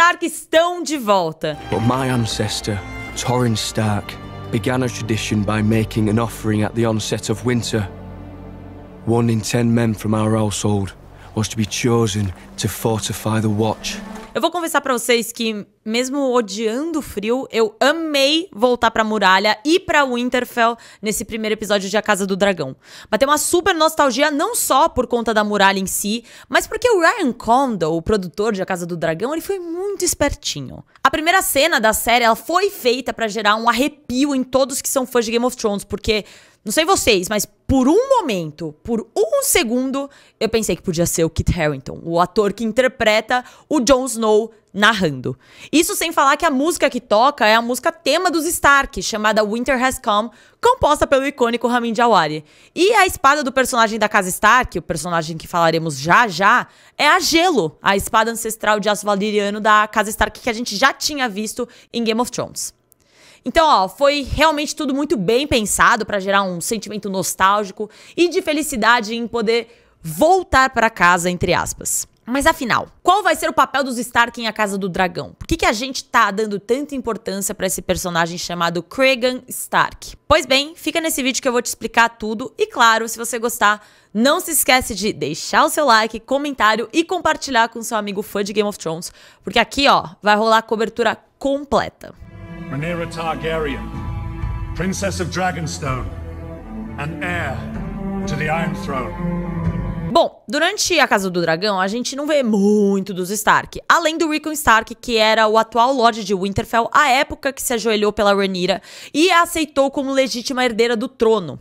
Stark estão de volta. But my ancestor, Torrhen Stark, began a tradition by making an offering at the onset of winter. 1 in 10 men from our household was to be chosen to fortify the Watch. Eu vou confessar pra vocês que, mesmo odiando o frio, eu amei voltar pra muralha e pra Winterfell nesse primeiro episódio de A Casa do Dragão. Bateu uma super nostalgia não só por conta da muralha em si, mas porque o Ryan Condal, o produtor de A Casa do Dragão, ele foi muito espertinho. A primeira cena da série, ela foi feita pra gerar um arrepio em todos que são fãs de Game of Thrones, porque, não sei vocês, mas por um momento, por um segundo, eu pensei que podia ser o Kit Harington, o ator que interpreta o Jon Snow narrando. Isso sem falar que a música que toca é a música tema dos Stark, chamada Winter Has Come, composta pelo icônico Ramin Djawadi. E a espada do personagem da Casa Stark, o personagem que falaremos já já, é a Gelo, a espada ancestral de aço valeriano da Casa Stark que a gente já tinha visto em Game of Thrones. Então, ó, foi realmente tudo muito bem pensado pra gerar um sentimento nostálgico e de felicidade em poder voltar pra casa, entre aspas. Mas afinal, qual vai ser o papel dos Stark em A Casa do Dragão? Por que a gente tá dando tanta importância pra esse personagem chamado Cregan Stark? Pois bem, fica nesse vídeo que eu vou te explicar tudo. E claro, se você gostar, não se esquece de deixar o seu like, comentário e compartilhar com seu amigo fã de Game of Thrones. Porque aqui, ó, vai rolar a cobertura completa. Rhaenyra Targaryen, Princess of Dragonstone, and heir to the Iron Throne. Bom, durante A Casa do Dragão, a gente não vê muito dos Stark, além do Rickon Stark, que era o atual Lorde de Winterfell à época que se ajoelhou pela Rhaenyra e a aceitou como legítima herdeira do trono.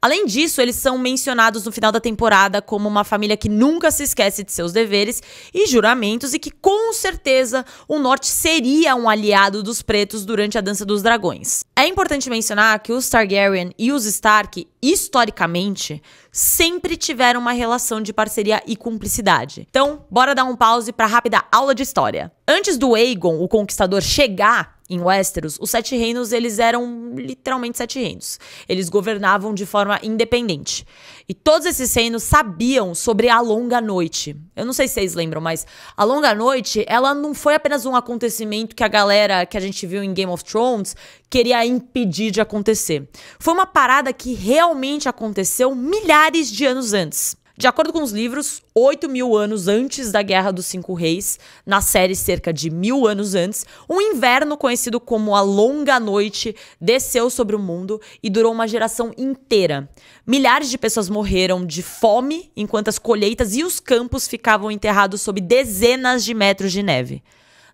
Além disso, eles são mencionados no final da temporada como uma família que nunca se esquece de seus deveres e juramentos e que, com certeza, o Norte seria um aliado dos pretos durante a Dança dos Dragões. É importante mencionar que os Targaryen e os Stark, historicamente, sempre tiveram uma relação de parceria e cumplicidade. Então, bora dar um pause para rápida aula de história. Antes do Aegon, o Conquistador, chegar em Westeros, os Sete Reinos, eles eram literalmente 7 reinos. Eles governavam de forma independente. E todos esses reinos sabiam sobre a Longa Noite. Eu não sei se vocês lembram, mas a Longa Noite, ela não foi apenas um acontecimento que a galera que a gente viu em Game of Thrones queria impedir de acontecer. Foi uma parada que realmente aconteceu milhares de anos antes. De acordo com os livros, 8.000 anos antes da Guerra dos Cinco Reis, na série cerca de 1.000 anos antes, um inverno conhecido como a Longa Noite desceu sobre o mundo e durou uma geração inteira. Milhares de pessoas morreram de fome, enquanto as colheitas e os campos ficavam enterrados sob dezenas de metros de neve.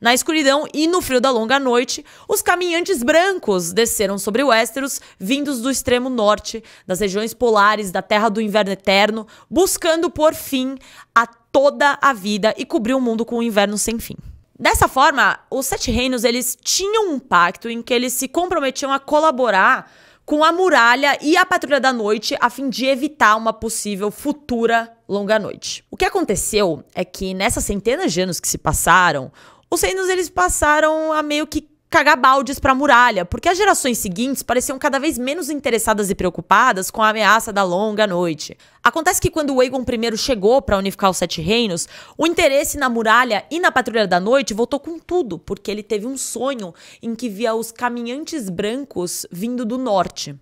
Na escuridão e no frio da longa noite, os caminhantes brancos desceram sobre Westeros, vindos do extremo norte, das regiões polares da Terra do Inverno Eterno, buscando pôr fim a toda a vida e cobrir o mundo com um inverno sem fim. Dessa forma, os Sete Reinos, eles tinham um pacto em que eles se comprometiam a colaborar com a muralha e a Patrulha da Noite a fim de evitar uma possível futura longa noite. O que aconteceu é que nessas centenas de anos que se passaram, os reinos, eles passaram a meio que cagar baldes pra muralha, porque as gerações seguintes pareciam cada vez menos interessadas e preocupadas com a ameaça da longa noite. Acontece que quando o Aegon I chegou pra unificar os Sete Reinos, o interesse na muralha e na Patrulha da Noite voltou com tudo, porque ele teve um sonho em que via os caminhantes brancos vindo do norte.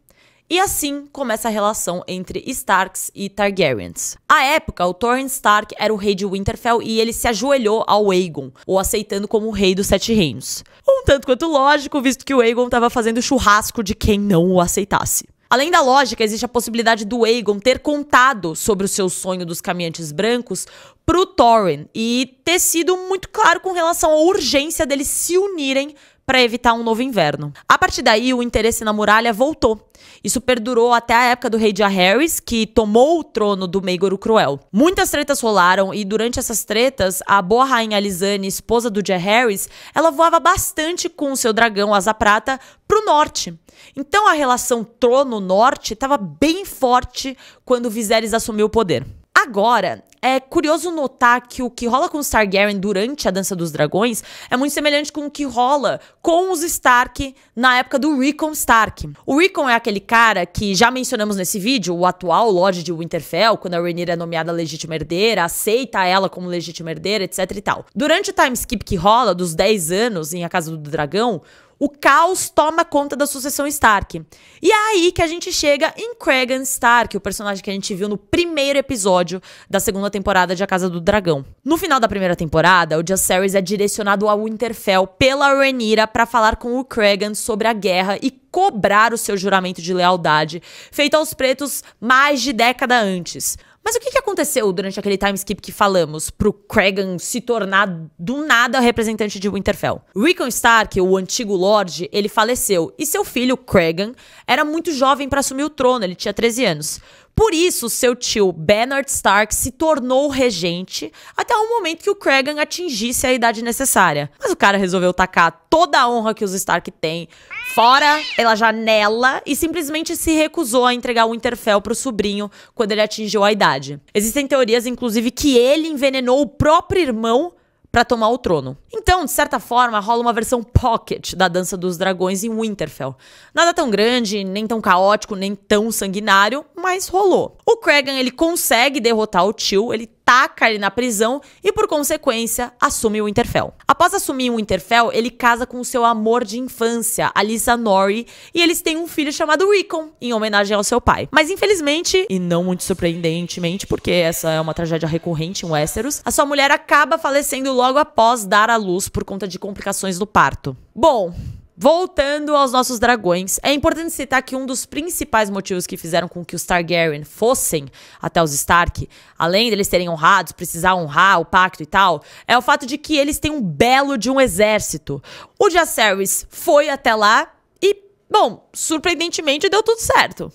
E assim começa a relação entre Starks e Targaryens. À época, o Torrhen Stark era o rei de Winterfell e ele se ajoelhou ao Aegon, o aceitando como o rei dos Sete Reinos. Um tanto quanto lógico, visto que o Aegon estava fazendo churrasco de quem não o aceitasse. Além da lógica, existe a possibilidade do Aegon ter contado sobre o seu sonho dos caminhantes brancos pro Torrhen e ter sido muito claro com relação à urgência deles se unirem para evitar um novo inverno. A partir daí, o interesse na muralha voltou. Isso perdurou até a época do rei Jaehaerys, que tomou o trono do Maegor o Cruel. Muitas tretas rolaram e durante essas tretas, a boa rainha Alysanne, esposa do Jaehaerys, ela voava bastante com o seu dragão Asa Prata pro norte. Então a relação trono-norte estava bem forte quando Viserys assumiu o poder. Agora, é curioso notar que o que rola com os Targaryen durante a Dança dos Dragões é muito semelhante com o que rola com os Stark na época do Rickon Stark. O Rickon é aquele cara que já mencionamos nesse vídeo, o atual Lorde de Winterfell, quando a Rhaenyra é nomeada legítima herdeira, aceita ela como legítima herdeira, etc e tal. Durante o time skip que rola, dos 10 anos em A Casa do Dragão, o caos toma conta da sucessão Stark. E é aí que a gente chega em Cregan Stark, o personagem que a gente viu no primeiro episódio da segunda temporada de A Casa do Dragão. No final da primeira temporada, o Jacaerys é direcionado a Winterfell pela Rhaenyra para falar com o Cregan sobre a guerra e cobrar o seu juramento de lealdade, feito aos pretos mais de década antes. Mas o que aconteceu durante aquele time skip que falamos pro Cregan se tornar do nada representante de Winterfell? Rickon Stark, o antigo Lorde, ele faleceu e seu filho, Cregan, era muito jovem para assumir o trono, ele tinha 13 anos. Por isso, seu tio Bernard Stark se tornou regente até o momento que o Cregan atingisse a idade necessária. Mas o cara resolveu tacar toda a honra que os Stark têm fora pela janela e simplesmente se recusou a entregar o Winterfell pro sobrinho quando ele atingiu a idade. Existem teorias, inclusive, que ele envenenou o próprio irmão para tomar o trono. Então, de certa forma, rola uma versão pocket da Dança dos Dragões em Winterfell. Nada tão grande, nem tão caótico, nem tão sanguinário, mas rolou. O Cregan, ele consegue derrotar o tio, ele taca ele na prisão e, por consequência, assume o Winterfell. Após assumir o Winterfell, ele casa com o seu amor de infância, Alyssa Norrie, e eles têm um filho chamado Rickon, em homenagem ao seu pai. Mas, infelizmente, e não muito surpreendentemente, porque essa é uma tragédia recorrente em Westeros, a sua mulher acaba falecendo logo após dar à luz por conta de complicações do parto. Bom, voltando aos nossos dragões, é importante citar que um dos principais motivos que fizeram com que os Targaryen fossem até os Stark, além deles serem honrados, precisar honrar o pacto e tal, é o fato de que eles têm um belo de um exército. O Jacaerys foi até lá e, bom, surpreendentemente deu tudo certo.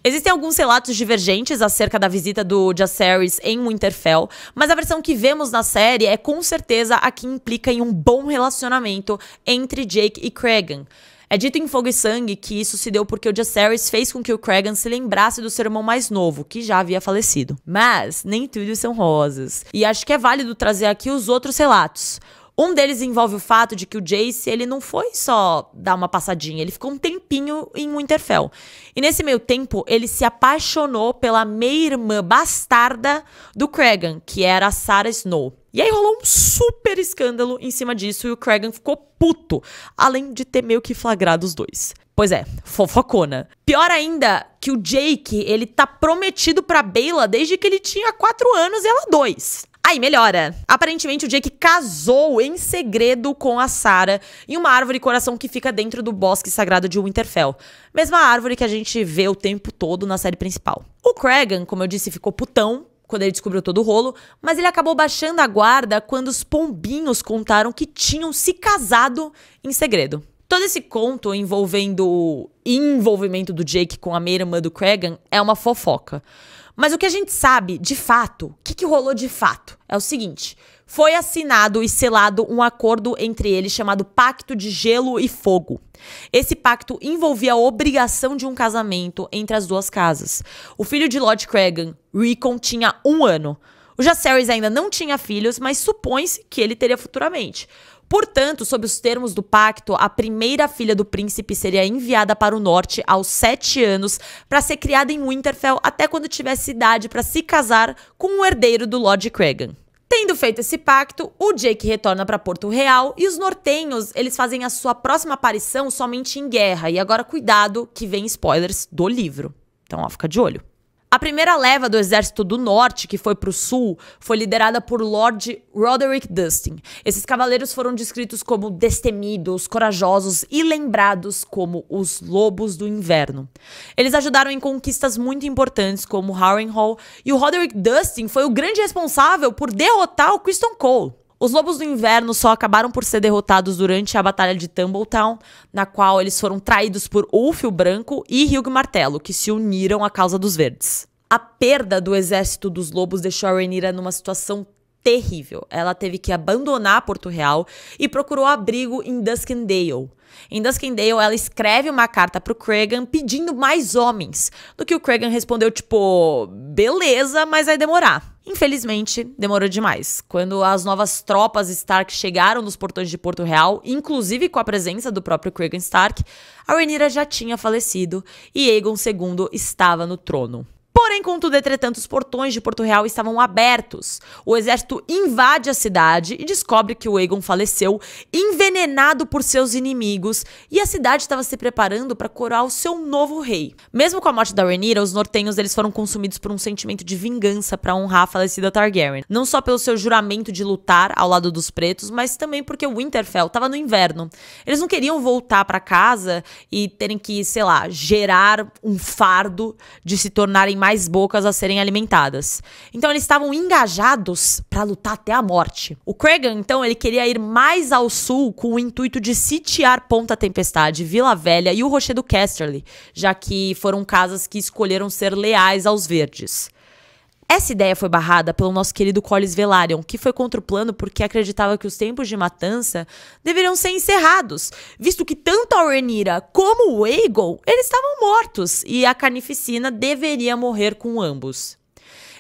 Existem alguns relatos divergentes acerca da visita do Jacaerys em Winterfell, mas a versão que vemos na série é com certeza a que implica em um bom relacionamento entre Jake e Cregan. É dito em Fogo e Sangue que isso se deu porque o Jacaerys fez com que o Cregan se lembrasse do seu irmão mais novo, que já havia falecido. Mas nem tudo são rosas, e acho que é válido trazer aqui os outros relatos. Um deles envolve o fato de que o Jace, ele não foi só dar uma passadinha, ele ficou um tempinho em Winterfell. E nesse meio tempo, ele se apaixonou pela meia-irmã bastarda do Cregan, que era a Sarah Snow. E aí rolou um super escândalo em cima disso e o Cregan ficou puto, além de ter meio que flagrado os dois. Pois é, fofocona. Pior ainda que o Jake, ele tá prometido pra Baela desde que ele tinha 4 anos e ela 2. Aí melhora. Aparentemente o Jake casou em segredo com a Sarah em uma árvore coração que fica dentro do bosque sagrado de Winterfell. Mesma árvore que a gente vê o tempo todo na série principal. O Cregan, como eu disse, ficou putão quando ele descobriu todo o rolo, mas ele acabou baixando a guarda quando os pombinhos contaram que tinham se casado em segredo. Todo esse conto envolvendo o envolvimento do Jake com a meia-irmã do Cregan é uma fofoca. Mas o que a gente sabe, de fato, o que rolou de fato, é o seguinte. Foi assinado e selado um acordo entre eles chamado Pacto de Gelo e Fogo. Esse pacto envolvia a obrigação de um casamento entre as duas casas. O filho de Lord Cregan, Rickon, tinha 1 ano. O Jacaerys ainda não tinha filhos, mas supõe-se que ele teria futuramente. Portanto, sob os termos do pacto, a primeira filha do príncipe seria enviada para o norte aos 7 anos para ser criada em Winterfell até quando tivesse idade para se casar com o herdeiro do Lord Cregan. Tendo feito esse pacto, o Jake retorna para Porto Real e os nortenhos, eles fazem a sua próxima aparição somente em guerra. E agora cuidado que vem spoilers do livro. Então, ó, fica de olho. A primeira leva do exército do norte, que foi pro sul, foi liderada por Lord Roderick Dustin. Esses cavaleiros foram descritos como destemidos, corajosos e lembrados como os lobos do inverno. Eles ajudaram em conquistas muito importantes como Harrenhal, e o Roderick Dustin foi o grande responsável por derrotar o Criston Cole. Os Lobos do Inverno só acabaram por ser derrotados durante a Batalha de Tumbletown, na qual eles foram traídos por Ulf o Branco e Hugh Martelo, que se uniram à causa dos Verdes. A perda do exército dos Lobos deixou a Rhaenyra numa situação terrível. Ela teve que abandonar Porto Real e procurou abrigo em Duskendale. Em Duskendale, ela escreve uma carta pro Cregan pedindo mais homens, do que o Cregan respondeu tipo, beleza, mas vai demorar. Infelizmente, demorou demais. Quando as novas tropas Stark chegaram nos portões de Porto Real, inclusive com a presença do próprio Cregan Stark, a Rhaenyra já tinha falecido e Aegon II estava no trono. Porém, contudo, entretanto, os portões de Porto Real estavam abertos. O exército invade a cidade e descobre que o Aegon faleceu, envenenado por seus inimigos, e a cidade estava se preparando para coroar o seu novo rei. Mesmo com a morte da Rhaenyra, os nortenhos eles foram consumidos por um sentimento de vingança para honrar a falecida Targaryen. Não só pelo seu juramento de lutar ao lado dos pretos, mas também porque o Winterfell estava no inverno. Eles não queriam voltar para casa e terem que, sei lá, gerar um fardo de se tornarem mais bocas a serem alimentadas. Então eles estavam engajados para lutar até a morte. O Cregan, então, ele queria ir mais ao sul com o intuito de sitiar Ponta Tempestade, Vila Velha e o Rochedo Casterly, já que foram casas que escolheram ser leais aos verdes. Essa ideia foi barrada pelo nosso querido Corlys Velaryon, que foi contra o plano porque acreditava que os tempos de matança deveriam ser encerrados, visto que tanto a Rhaenyra como o Aegon, eles estavam mortos e a Carnificina deveria morrer com ambos.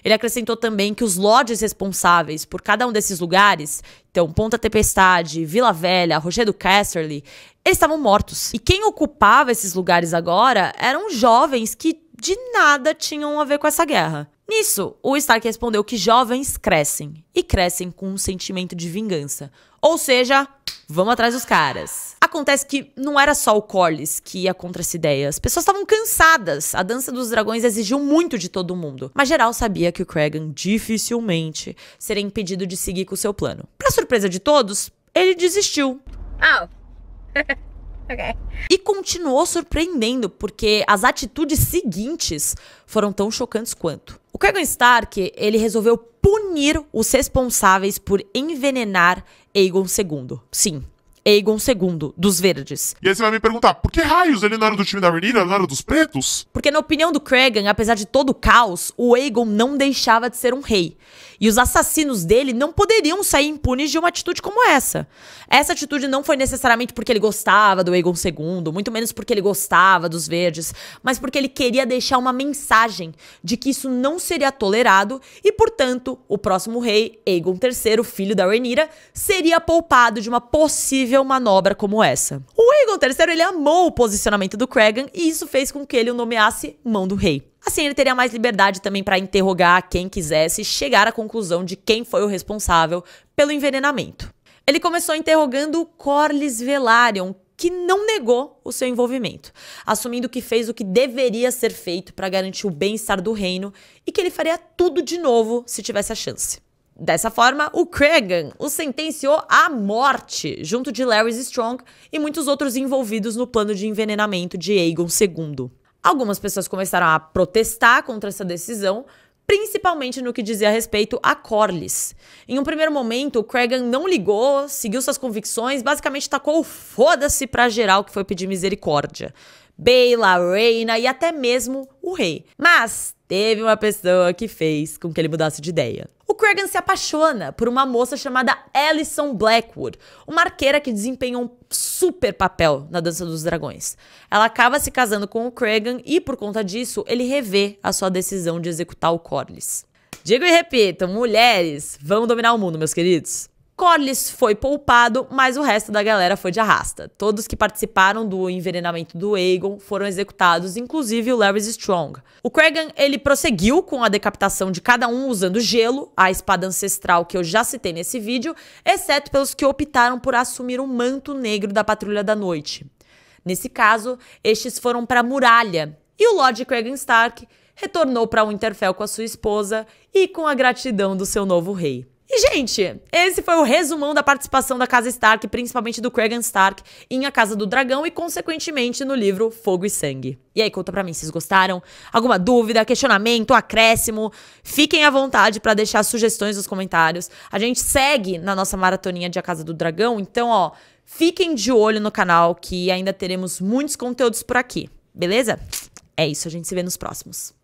Ele acrescentou também que os lords responsáveis por cada um desses lugares, então Ponta Tempestade, Vila Velha, Rochedo Casterly, eles estavam mortos. E quem ocupava esses lugares agora eram jovens que de nada tinham a ver com essa guerra. Nisso, o Stark respondeu que jovens crescem, e crescem com um sentimento de vingança. Ou seja, vamos atrás dos caras. Acontece que não era só o Corlys que ia contra essa ideia. As pessoas estavam cansadas. A Dança dos Dragões exigiu muito de todo mundo. Mas geral sabia que o Cregan dificilmente seria impedido de seguir com o seu plano. Pra surpresa de todos, ele desistiu. Oh. Okay. E continuou surpreendendo, porque as atitudes seguintes foram tão chocantes quanto. O Cregan Stark, ele resolveu punir os responsáveis por envenenar Aegon II. Sim, Aegon II, dos Verdes. E aí você vai me perguntar, por que raios ele não era do time da Rhaenyra, não era dos pretos? Porque na opinião do Cregan, apesar de todo o caos, o Aegon não deixava de ser um rei. E os assassinos dele não poderiam sair impunes de uma atitude como essa. Essa atitude não foi necessariamente porque ele gostava do Aegon II, muito menos porque ele gostava dos Verdes, mas porque ele queria deixar uma mensagem de que isso não seria tolerado e, portanto, o próximo rei, Aegon III, filho da Rhaenyra, seria poupado de uma possível manobra como essa. O Aegon III, ele amou o posicionamento do Cregan e isso fez com que ele o nomeasse Mão do Rei. Assim, ele teria mais liberdade também para interrogar quem quisesse e chegar à conclusão de quem foi o responsável pelo envenenamento. Ele começou interrogando Corlys Velaryon, que não negou o seu envolvimento, assumindo que fez o que deveria ser feito para garantir o bem-estar do reino e que ele faria tudo de novo se tivesse a chance. Dessa forma, o Cregan o sentenciou à morte, junto de Larys Strong e muitos outros envolvidos no plano de envenenamento de Aegon II. Algumas pessoas começaram a protestar contra essa decisão, principalmente no que dizia respeito a Corlys. Em um primeiro momento, o Cregan não ligou, seguiu suas convicções, basicamente tacou o foda-se pra geral que foi pedir misericórdia. Baela, Rhaena e até mesmo o rei. Mas teve uma pessoa que fez com que ele mudasse de ideia. O Cregan se apaixona por uma moça chamada Alicent Blackwood, uma arqueira que desempenha um super papel na Dança dos Dragões. Ela acaba se casando com o Cregan e, por conta disso, ele revê a sua decisão de executar o Corlys. Digo e repito, mulheres vão dominar o mundo, meus queridos. Corlys foi poupado, mas o resto da galera foi de arrasta. Todos que participaram do envenenamento do Aegon foram executados, inclusive o Larys Strong. O Cregan, ele prosseguiu com a decapitação de cada um usando gelo, a espada ancestral que eu já citei nesse vídeo, exceto pelos que optaram por assumir o manto negro da Patrulha da Noite. Nesse caso, estes foram para a muralha, e o Lord Cregan Stark retornou para Winterfell com a sua esposa e com a gratidão do seu novo rei. E, gente, esse foi o resumão da participação da Casa Stark, principalmente do Cregan Stark, em A Casa do Dragão e, consequentemente, no livro Fogo e Sangue. E aí, conta pra mim, vocês gostaram? Alguma dúvida, questionamento, acréscimo? Fiquem à vontade pra deixar sugestões nos comentários. A gente segue na nossa maratoninha de A Casa do Dragão, então, ó, fiquem de olho no canal que ainda teremos muitos conteúdos por aqui, beleza? É isso, a gente se vê nos próximos.